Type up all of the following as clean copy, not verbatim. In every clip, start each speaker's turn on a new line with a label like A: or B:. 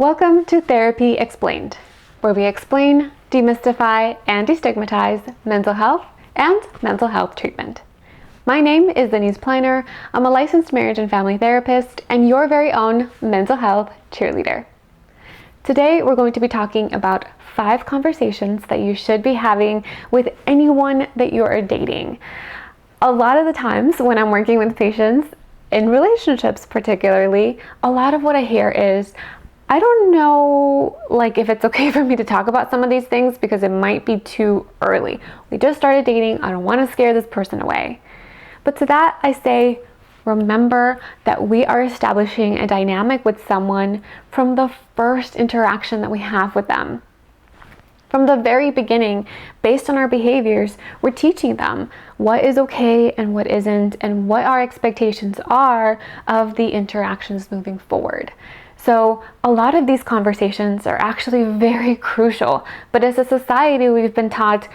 A: Welcome to Therapy Explained, where we explain, demystify, and destigmatize mental health and mental health treatment. My name is Deniss. I'm a licensed marriage and family therapist and your very own mental health cheerleader. Today, we're going to be talking about 5 conversations that you should be having with anyone that you are dating. A lot of the times when I'm working with patients, in relationships particularly, a lot of what I hear is, I don't know if it's okay for me to talk about some of these things because it might be too early. We just started dating. I don't want to scare this person away. But to that, I say, remember that we are establishing a dynamic with someone from the first interaction that we have with them. From the very beginning, based on our behaviors, we're teaching them what is okay and what isn't, and what our expectations are of the interactions moving forward. So a lot of these conversations are actually very crucial, but as a society, we've been taught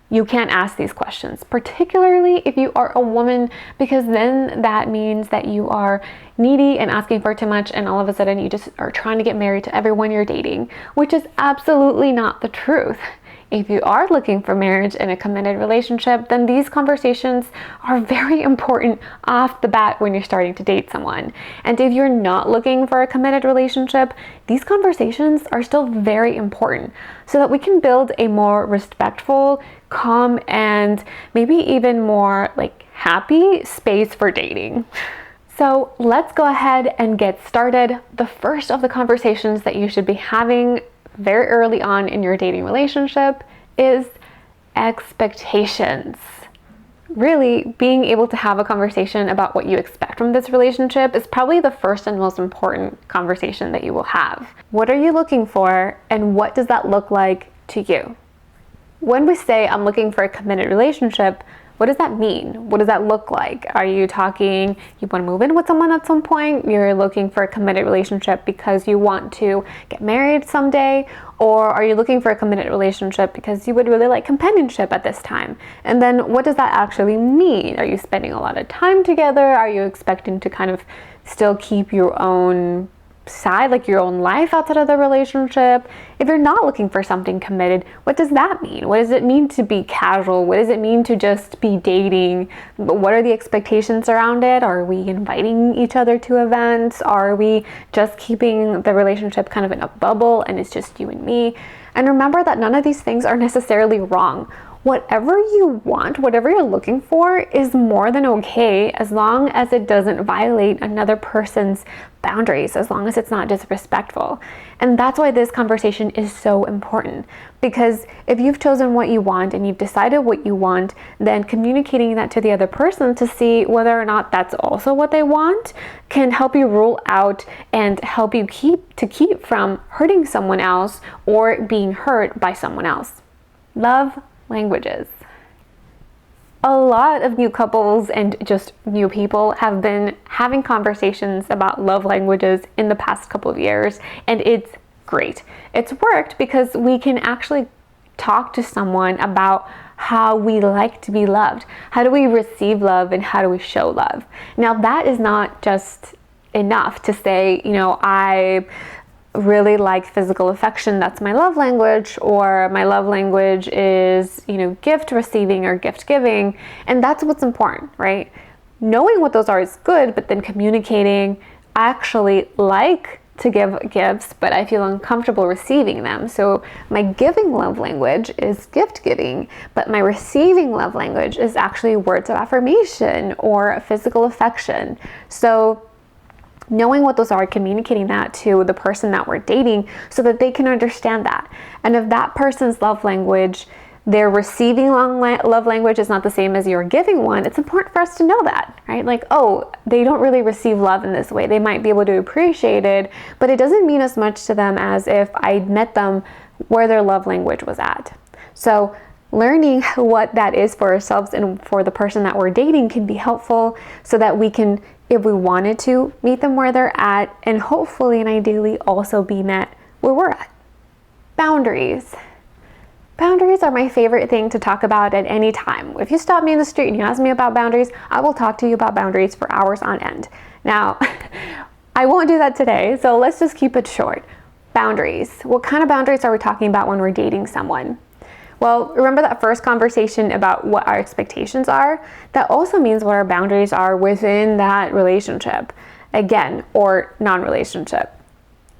A: you can't ask these questions, particularly if you are a woman, because then that means that you are needy and asking for too much, and all of a sudden you just are trying to get married to everyone you're dating, which is absolutely not the truth. If you are looking for marriage in a committed relationship, then these conversations are very important off the bat when you're starting to date someone. And if you're not looking for a committed relationship, these conversations are still very important so that we can build a more respectful, calm, and maybe even more happy space for dating. So let's go ahead and get started. The first of the conversations that you should be having very early on in your dating relationship is expectations. Really, being able to have a conversation about what you expect from this relationship is probably the first and most important conversation that you will have. What are you looking for, and what does that look like to you? When we say I'm looking for a committed relationship, what does that mean? What does that look like? Are you talking, you want to move in with someone at some point? You're looking for a committed relationship because you want to get married someday? Or are you looking for a committed relationship because you would really like companionship at this time? And then what does that actually mean? Are you spending a lot of time together? Are you expecting to kind of still keep your own side, your own life outside of the relationship? If you're not looking for something committed, what does that mean? What does it mean to be casual? What does it mean to just be dating? What are the expectations around it? Are we inviting each other to events? Are we just keeping the relationship kind of in a bubble and it's just you and me? And remember that none of these things are necessarily wrong. Whatever you want, whatever you're looking for is more than okay as long as it doesn't violate another person's boundaries, as long as it's not disrespectful. And that's why this conversation is so important, because if you've chosen what you want and you've decided what you want, then communicating that to the other person to see whether or not that's also what they want can help you rule out and help you keep from hurting someone else or being hurt by someone else. Love languages. A lot of new couples and just new people have been having conversations about love languages in the past couple of years, and it's great. It's worked because we can actually talk to someone about how we like to be loved. How do we receive love and how do we show love? Now, that is not just enough to say, I really like physical affection, that's my love language, or my love language is, gift receiving or gift giving. And that's what's important, right? Knowing what those are is good, but then communicating, I actually like to give gifts, but I feel uncomfortable receiving them. So my giving love language is gift giving, but my receiving love language is actually words of affirmation or physical affection. So knowing what those are, communicating that to the person that we're dating so that they can understand that. And if that person's love language, their receiving love language is not the same as your giving one, it's important for us to know that, right? They don't really receive love in this way. They might be able to appreciate it, but it doesn't mean as much to them as if I met them where their love language was at. So learning what that is for ourselves and for the person that we're dating can be helpful so that we can, if we wanted to, meet them where they're at and hopefully and ideally also be met where we're at. Boundaries. Boundaries are my favorite thing to talk about at any time. If you stop me in the street and you ask me about boundaries, I will talk to you about boundaries for hours on end. Now, I won't do that today, so let's just keep it short. Boundaries. What kind of boundaries are we talking about when we're dating someone? Well, remember that first conversation about what our expectations are? That also means what our boundaries are within that relationship, again, or non-relationship.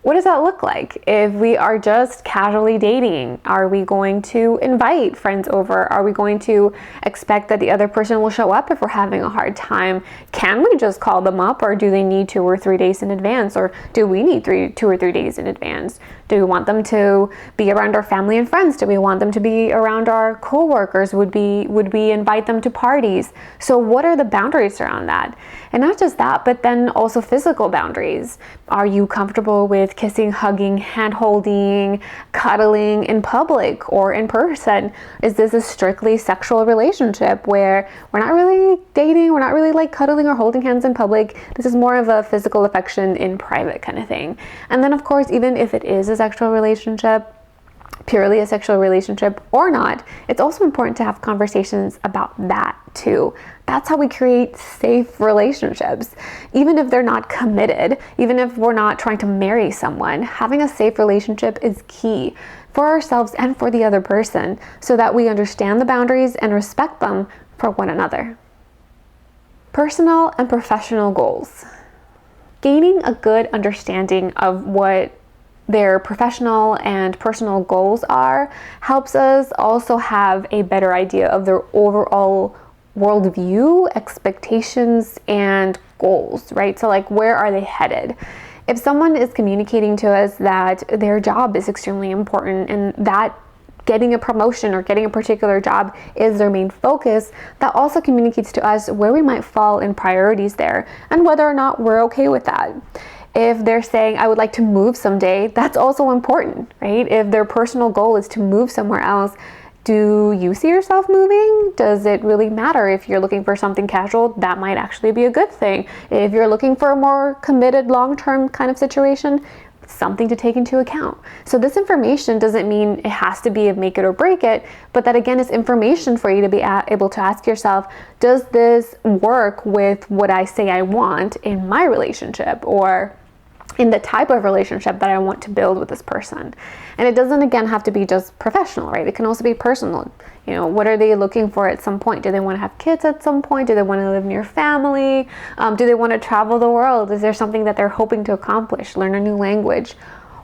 A: What does that look like? If we are just casually dating, are we going to invite friends over? Are we going to expect that the other person will show up if we're having a hard time? Can we just call them up, or do they need 2 or 3 days in advance? Or do we need 2 or 3 days in advance? Do we want them to be around our family and friends? Do we want them to be around our coworkers? Would we invite them to parties? So what are the boundaries around that? And not just that, but then also physical boundaries. Are you comfortable with kissing, hugging, hand-holding, cuddling in public or in person? Is this a strictly sexual relationship where we're not really dating, we're not really like cuddling or holding hands in public? This is more of a physical affection in private kind of thing. And then of course, even if it is a sexual relationship, purely a sexual relationship or not, it's also important to have conversations about that too. That's how we create safe relationships. Even if they're not committed, even if we're not trying to marry someone, having a safe relationship is key for ourselves and for the other person, so that we understand the boundaries and respect them for one another. Personal and professional goals. Gaining a good understanding of what their professional and personal goals are helps us also have a better idea of their overall worldview, expectations, and goals, right? So like, where are they headed? If someone is communicating to us that their job is extremely important and that getting a promotion or getting a particular job is their main focus, that also communicates to us where we might fall in priorities there and whether or not we're okay with that. If they're saying, I would like to move someday, that's also important, right? If their personal goal is to move somewhere else, do you see yourself moving? Does it really matter? If you're looking for something casual, that might actually be a good thing. If you're looking for a more committed long-term kind of situation, something to take into account. So this information doesn't mean it has to be a make it or break it, but that again is information for you to be able to ask yourself, does this work with what I say I want in my relationship or in the type of relationship that I want to build with this person? And it doesn't again have to be just professional, right? It can also be personal. You know, what are they looking for at some point? Do they want to have kids at some point? Do they want to live near family? Do they want to travel the world? Is there something that they're hoping to accomplish? Learn a new language?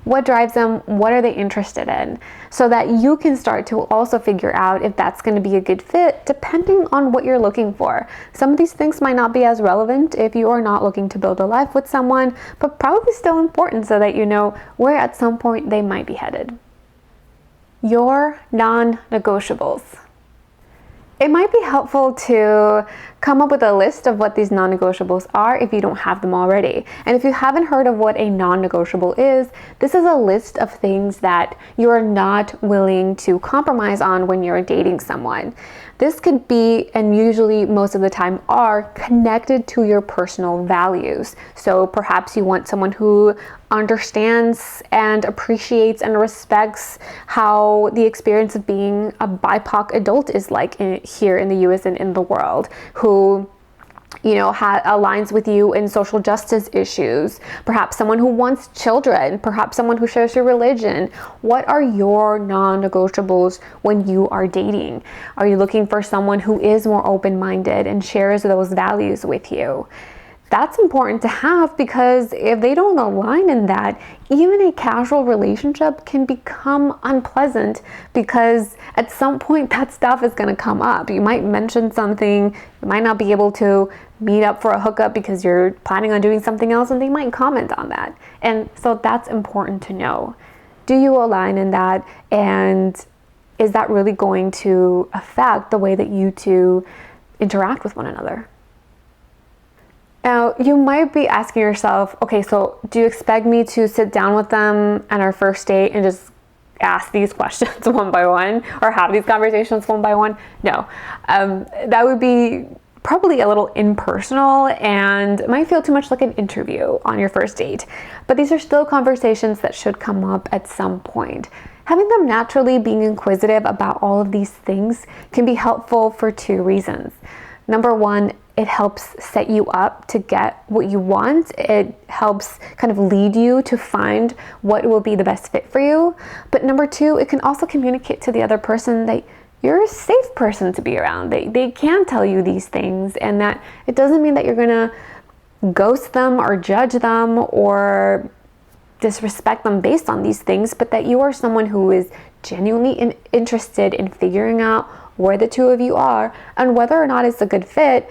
A: What drives them? What are they interested in? So that you can start to also figure out if that's going to be a good fit depending on what you're looking for. Some of these things might not be as relevant if you are not looking to build a life with someone, but probably still important so that you know where at some point they might be headed. Your non-negotiables. It might be helpful to come up with a list of what these non-negotiables are if you don't have them already. And if you haven't heard of what a non-negotiable is, this is a list of things that you're not willing to compromise on when you're dating someone. This could be, and usually most of the time are, connected to your personal values. So perhaps you want someone who understands and appreciates and respects how the experience of being a BIPOC adult is like here in the US and in the world, who aligns with you in social justice issues, perhaps someone who wants children, perhaps someone who shares your religion. What are your non-negotiables when you are dating? Are you looking for someone who is more open-minded and shares those values with you? That's important to have, because if they don't align in that, even a casual relationship can become unpleasant, because at some point that stuff is going to come up. You might mention something, you might not be able to meet up for a hookup because you're planning on doing something else, and they might comment on that. And so that's important to know. Do you align in that? And is that really going to affect the way that you two interact with one another? Now, you might be asking yourself, okay, so do you expect me to sit down with them on our first date and just ask these questions one by one, or have these conversations one by one? No, that would be probably a little impersonal and might feel too much like an interview on your first date. But these are still conversations that should come up at some point. Having them naturally being inquisitive about all of these things can be helpful for two reasons. Number one, it helps set you up to get what you want. It helps kind of lead you to find what will be the best fit for you. But number two, it can also communicate to the other person that you're a safe person to be around. They can tell you these things, and that it doesn't mean that you're gonna ghost them or judge them or disrespect them based on these things, but that you are someone who is genuinely interested in figuring out where the two of you are and whether or not it's a good fit,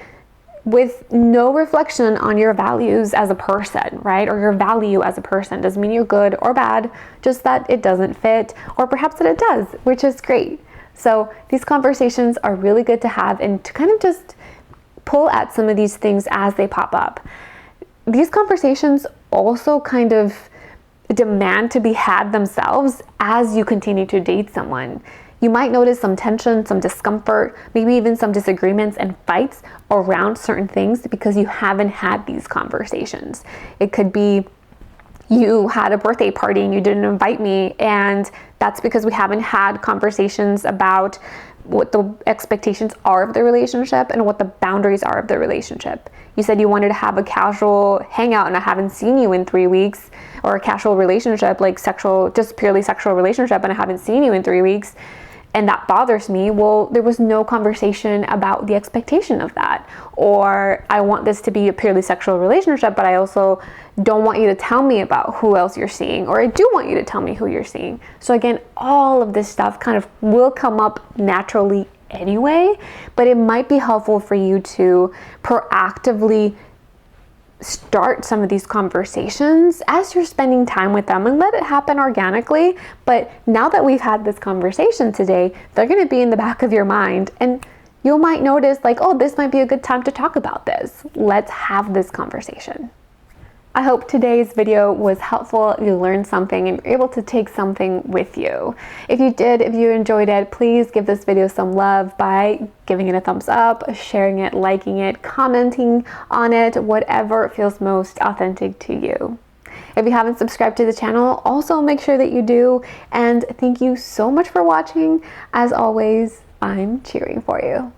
A: with no reflection on your values as a person, right? Or your value as a person. Doesn't mean you're good or bad, just that it doesn't fit, or perhaps that it does, which is great. So these conversations are really good to have, and to kind of just pull at some of these things as they pop up. These conversations also kind of demand to be had themselves as you continue to date someone. You might notice some tension, some discomfort, maybe even some disagreements and fights around certain things because you haven't had these conversations. It could be you had a birthday party and you didn't invite me, and that's because we haven't had conversations about what the expectations are of the relationship and what the boundaries are of the relationship. You said you wanted to have a casual hangout and I haven't seen you in 3 weeks, or a casual relationship, like sexual, just purely sexual relationship, and I haven't seen you in 3 weeks. And that bothers me. Well, there was no conversation about the expectation of that. Or I want this to be a purely sexual relationship, but I also don't want you to tell me about who else you're seeing, or I do want you to tell me who you're seeing. So again, all of this stuff kind of will come up naturally anyway, but it might be helpful for you to proactively start some of these conversations as you're spending time with them, and let it happen organically. But now that we've had this conversation today, they're going to be in the back of your mind, and you might notice like, oh, this might be a good time to talk about this. Let's have this conversation. I hope today's video was helpful. You learned something and were able to take something with you. If you did, if you enjoyed it, please give this video some love by giving it a thumbs up, sharing it, liking it, commenting on it, whatever feels most authentic to you. If you haven't subscribed to the channel, also make sure that you do. And thank you so much for watching. As always, I'm cheering for you.